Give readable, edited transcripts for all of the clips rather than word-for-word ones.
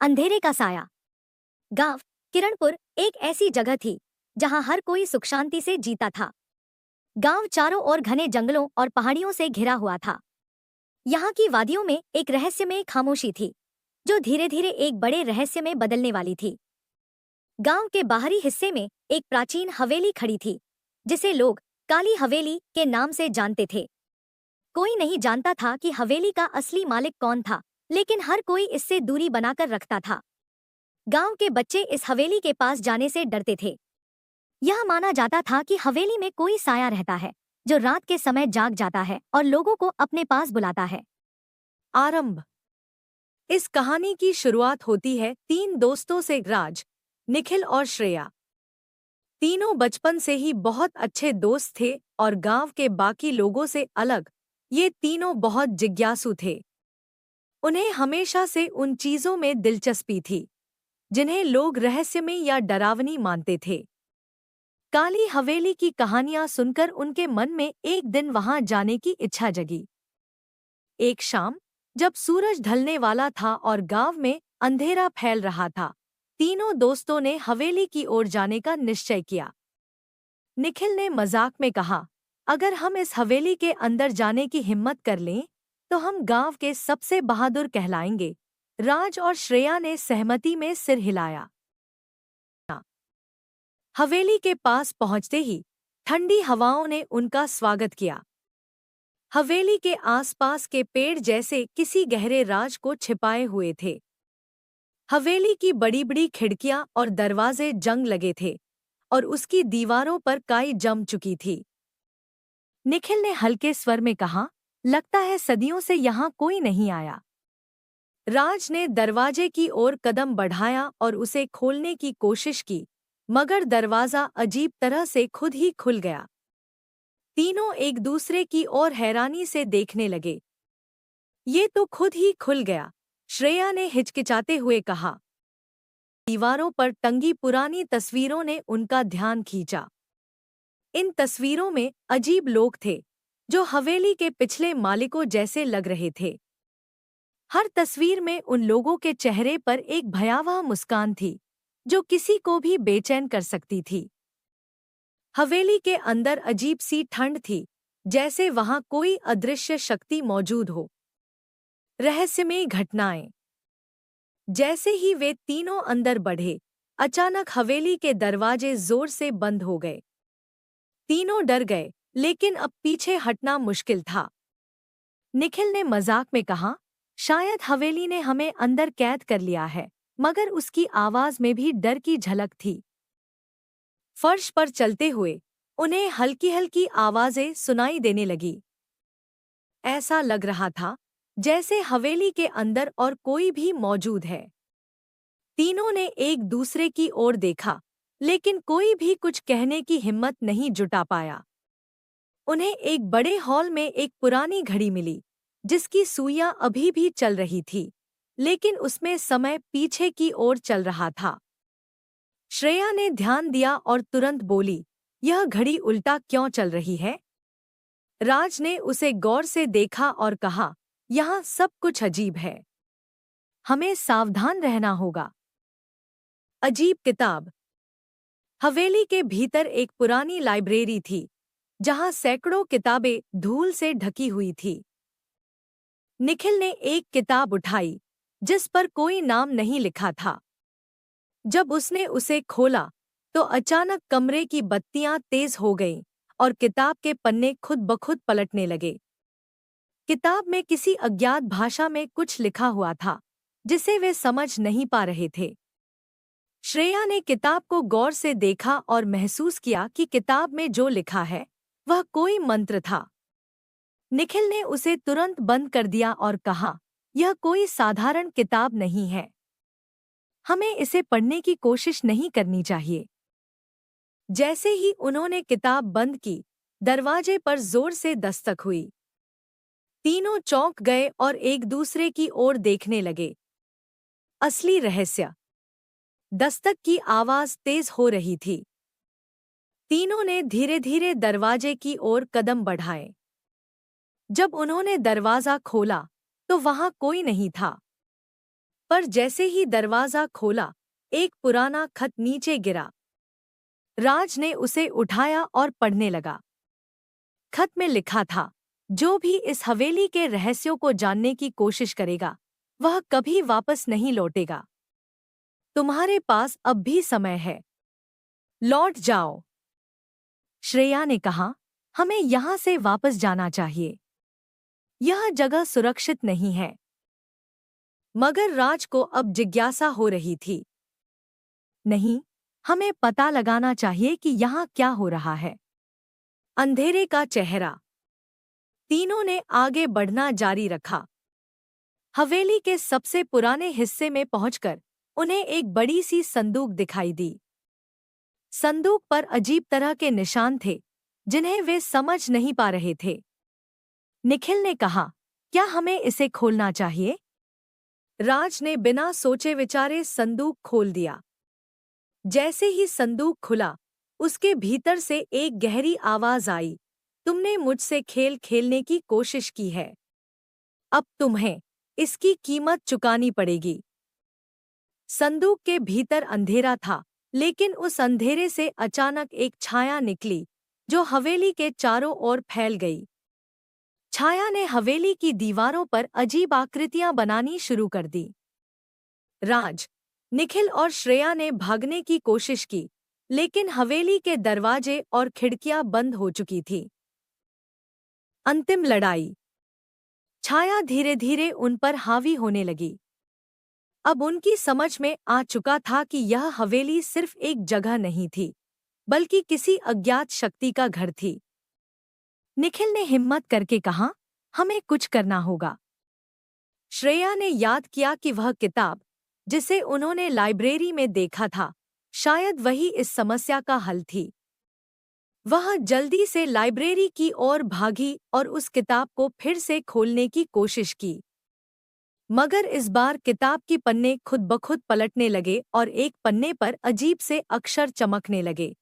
अंधेरे का साया। गांव किरणपुर एक ऐसी जगह थी जहां हर कोई सुख शांति से जीता था। गांव चारों ओर घने जंगलों और पहाड़ियों से घिरा हुआ था। यहाँ की वादियों में एक रहस्यमय खामोशी थी जो धीरे धीरे एक बड़े रहस्य में बदलने वाली थी। गांव के बाहरी हिस्से में एक प्राचीन हवेली खड़ी थी जिसे लोग काली हवेली के नाम से जानते थे। कोई नहीं जानता था कि हवेली का असली मालिक कौन था, लेकिन हर कोई इससे दूरी बनाकर रखता था। गांव के बच्चे इस हवेली के पास जाने से डरते थे। यह माना जाता था कि हवेली में कोई साया रहता है जो रात के समय जाग जाता है और लोगों को अपने पास बुलाता है। आरंभ। इस कहानी की शुरुआत होती है तीन दोस्तों से, राज, निखिल और श्रेया। तीनों बचपन से ही बहुत अच्छे दोस्त थे और गांव के बाकी लोगों से अलग ये तीनों बहुत जिज्ञासु थे। उन्हें हमेशा से उन चीजों में दिलचस्पी थी जिन्हें लोग रहस्यमय या डरावनी मानते थे। काली हवेली की कहानियां सुनकर उनके मन में एक दिन वहां जाने की इच्छा जगी। एक शाम जब सूरज ढलने वाला था और गांव में अंधेरा फैल रहा था, तीनों दोस्तों ने हवेली की ओर जाने का निश्चय किया। निखिल ने मजाक में कहा, अगर हम इस हवेली के अंदर जाने की हिम्मत कर लें तो हम गांव के सबसे बहादुर कहलाएंगे। राज और श्रेया ने सहमति में सिर हिलाया। हवेली के पास पहुंचते ही ठंडी हवाओं ने उनका स्वागत किया। हवेली के आसपास के पेड़ जैसे किसी गहरे राज को छिपाए हुए थे। हवेली की बड़ी बड़ी खिड़कियां और दरवाजे जंग लगे थे और उसकी दीवारों पर काई जम चुकी थी। निखिल ने हल्के स्वर में कहा, लगता है सदियों से यहाँ कोई नहीं आया। राज ने दरवाजे की ओर कदम बढ़ाया और उसे खोलने की कोशिश की, मगर दरवाजा अजीब तरह से खुद ही खुल गया। तीनों एक दूसरे की ओर हैरानी से देखने लगे। ये तो खुद ही खुल गया, श्रेया ने हिचकिचाते हुए कहा। दीवारों पर टंगी पुरानी तस्वीरों ने उनका ध्यान खींचा। इन तस्वीरों में अजीब लोग थे जो हवेली के पिछले मालिकों जैसे लग रहे थे। हर तस्वीर में उन लोगों के चेहरे पर एक भयावह मुस्कान थी जो किसी को भी बेचैन कर सकती थी। हवेली के अंदर अजीब सी ठंड थी, जैसे वहां कोई अदृश्य शक्ति मौजूद हो। रहस्यमय घटनाएं। जैसे ही वे तीनों अंदर बढ़े, अचानक हवेली के दरवाजे जोर से बंद हो गए। तीनों डर गए, लेकिन अब पीछे हटना मुश्किल था। निखिल ने मजाक में कहा, शायद हवेली ने हमें अंदर कैद कर लिया है, मगर उसकी आवाज में भी डर की झलक थी। फर्श पर चलते हुए उन्हें हल्की हल्की आवाजें सुनाई देने लगी। ऐसा लग रहा था जैसे हवेली के अंदर और कोई भी मौजूद है। तीनों ने एक दूसरे की ओर देखा, लेकिन कोई भी कुछ कहने की हिम्मत नहीं जुटा पाया। उन्हें एक बड़े हॉल में एक पुरानी घड़ी मिली जिसकी सुइयां अभी भी चल रही थी, लेकिन उसमें समय पीछे की ओर चल रहा था। श्रेया ने ध्यान दिया और तुरंत बोली, यह घड़ी उल्टा क्यों चल रही है? राज ने उसे गौर से देखा और कहा, यहाँ सब कुछ अजीब है। हमें सावधान रहना होगा। अजीब किताब। हवेली के भीतर एक पुरानी लाइब्रेरी थी जहां सैकड़ों किताबें धूल से ढकी हुई थी। निखिल ने एक किताब उठाई जिस पर कोई नाम नहीं लिखा था। जब उसने उसे खोला तो अचानक कमरे की बत्तियां तेज हो गईं और किताब के पन्ने खुद ब खुद पलटने लगे। किताब में किसी अज्ञात भाषा में कुछ लिखा हुआ था जिसे वे समझ नहीं पा रहे थे। श्रेया ने किताब को गौर से देखा और महसूस किया कि किताब में जो लिखा है वह कोई मंत्र था। निखिल ने उसे तुरंत बंद कर दिया और कहा, यह कोई साधारण किताब नहीं है। हमें इसे पढ़ने की कोशिश नहीं करनी चाहिए। जैसे ही उन्होंने किताब बंद की, दरवाजे पर जोर से दस्तक हुई। तीनों चौंक गए और एक दूसरे की ओर देखने लगे। असली रहस्य। दस्तक की आवाज तेज हो रही थी। तीनों ने धीरे धीरे दरवाजे की ओर कदम बढ़ाए। जब उन्होंने दरवाजा खोला तो वहां कोई नहीं था। पर जैसे ही दरवाजा खोला, एक पुराना खत नीचे गिरा। राज ने उसे उठाया और पढ़ने लगा। खत में लिखा था, जो भी इस हवेली के रहस्यों को जानने की कोशिश करेगा, वह कभी वापस नहीं लौटेगा। तुम्हारे पास अब भी समय है, लौट जाओ। श्रेया ने कहा, हमें यहाँ से वापस जाना चाहिए। यह जगह सुरक्षित नहीं है। मगर राज को अब जिज्ञासा हो रही थी। नहीं, हमें पता लगाना चाहिए कि यहाँ क्या हो रहा है। अंधेरे का चेहरा। तीनों ने आगे बढ़ना जारी रखा। हवेली के सबसे पुराने हिस्से में पहुंचकर उन्हें एक बड़ी सी संदूक दिखाई दी। संदूक पर अजीब तरह के निशान थे, जिन्हें वे समझ नहीं पा रहे थे। निखिल ने कहा, क्या हमें इसे खोलना चाहिए? राज ने बिना सोचे विचारे संदूक खोल दिया। जैसे ही संदूक खुला, उसके भीतर से एक गहरी आवाज आई, तुमने मुझसे खेल खेलने की कोशिश की है। अब तुम्हें इसकी कीमत चुकानी पड़ेगी। संदूक के भीतर अंधेरा था, लेकिन उस अंधेरे से अचानक एक छाया निकली, जो हवेली के चारों ओर फैल गई। छाया ने हवेली की दीवारों पर अजीब आकृतियां बनानी शुरू कर दी। राज, निखिल और श्रेया ने भागने की कोशिश की, लेकिन हवेली के दरवाजे और खिड़कियां बंद हो चुकी थी। अंतिम लड़ाई। छाया धीरे धीरे उन पर हावी होने लगी। अब उनकी समझ में आ चुका था कि यह हवेली सिर्फ एक जगह नहीं थी, बल्कि किसी अज्ञात शक्ति का घर थी। निखिल ने हिम्मत करके कहा, हमें कुछ करना होगा। श्रेया ने याद किया कि वह किताब, जिसे उन्होंने लाइब्रेरी में देखा था, शायद वही इस समस्या का हल थी। वह जल्दी से लाइब्रेरी की ओर भागी और उस किताब को फिर से खोलने की कोशिश की। मगर इस बार किताब की पन्ने खुद ब खुद पलटने लगे और एक पन्ने पर अजीब से अक्षर चमकने लगे।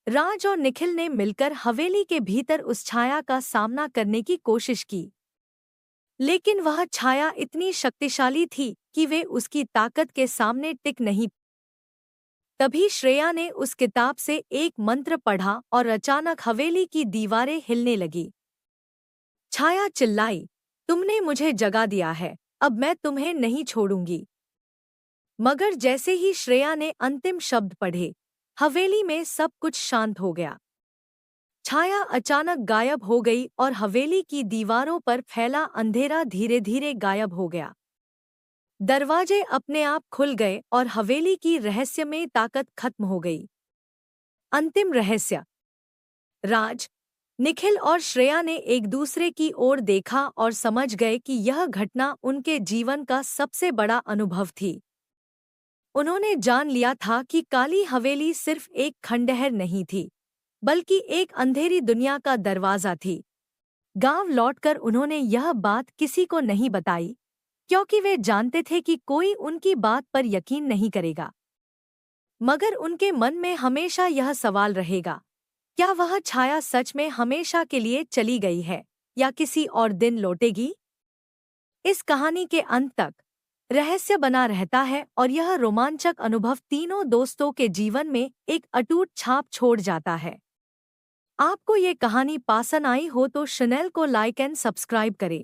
राज और निखिल ने मिलकर हवेली के भीतर उस छाया का सामना करने की कोशिश की, लेकिन वह छाया इतनी शक्तिशाली थी कि वे उसकी ताकत के सामने टिक नहीं। तभी श्रेया ने उस किताब से एक मंत्र पढ़ा और अचानक हवेली की दीवारें हिलने लगी। छाया चिल्लाई, तुमने मुझे जगा दिया है, अब मैं तुम्हें नहीं छोड़ूंगी। मगर जैसे ही श्रेया ने अंतिम शब्द पढ़े, हवेली में सब कुछ शांत हो गया। छाया अचानक गायब हो गई और हवेली की दीवारों पर फैला अंधेरा धीरे धीरे गायब हो गया। दरवाजे अपने आप खुल गए और हवेली की रहस्यमय ताकत खत्म हो गई। अंतिम रहस्य। राज, निखिल और श्रेया ने एक दूसरे की ओर देखा और समझ गए कि यह घटना उनके जीवन का सबसे बड़ा अनुभव थी। उन्होंने जान लिया था कि काली हवेली सिर्फ एक खंडहर नहीं थी, बल्कि एक अंधेरी दुनिया का दरवाजा थी। गांव लौटकर उन्होंने यह बात किसी को नहीं बताई, क्योंकि वे जानते थे कि कोई उनकी बात पर यकीन नहीं करेगा। मगर उनके मन में हमेशा यह सवाल रहेगा, क्या वह छाया सच में हमेशा के लिए चली गई है या किसी और दिन लौटेगी? इस कहानी के अंत तक रहस्य बना रहता है और यह रोमांचक अनुभव तीनों दोस्तों के जीवन में एक अटूट छाप छोड़ जाता है। आपको ये कहानी पसंद आई हो तो चैनल को लाइक एंड सब्सक्राइब करें।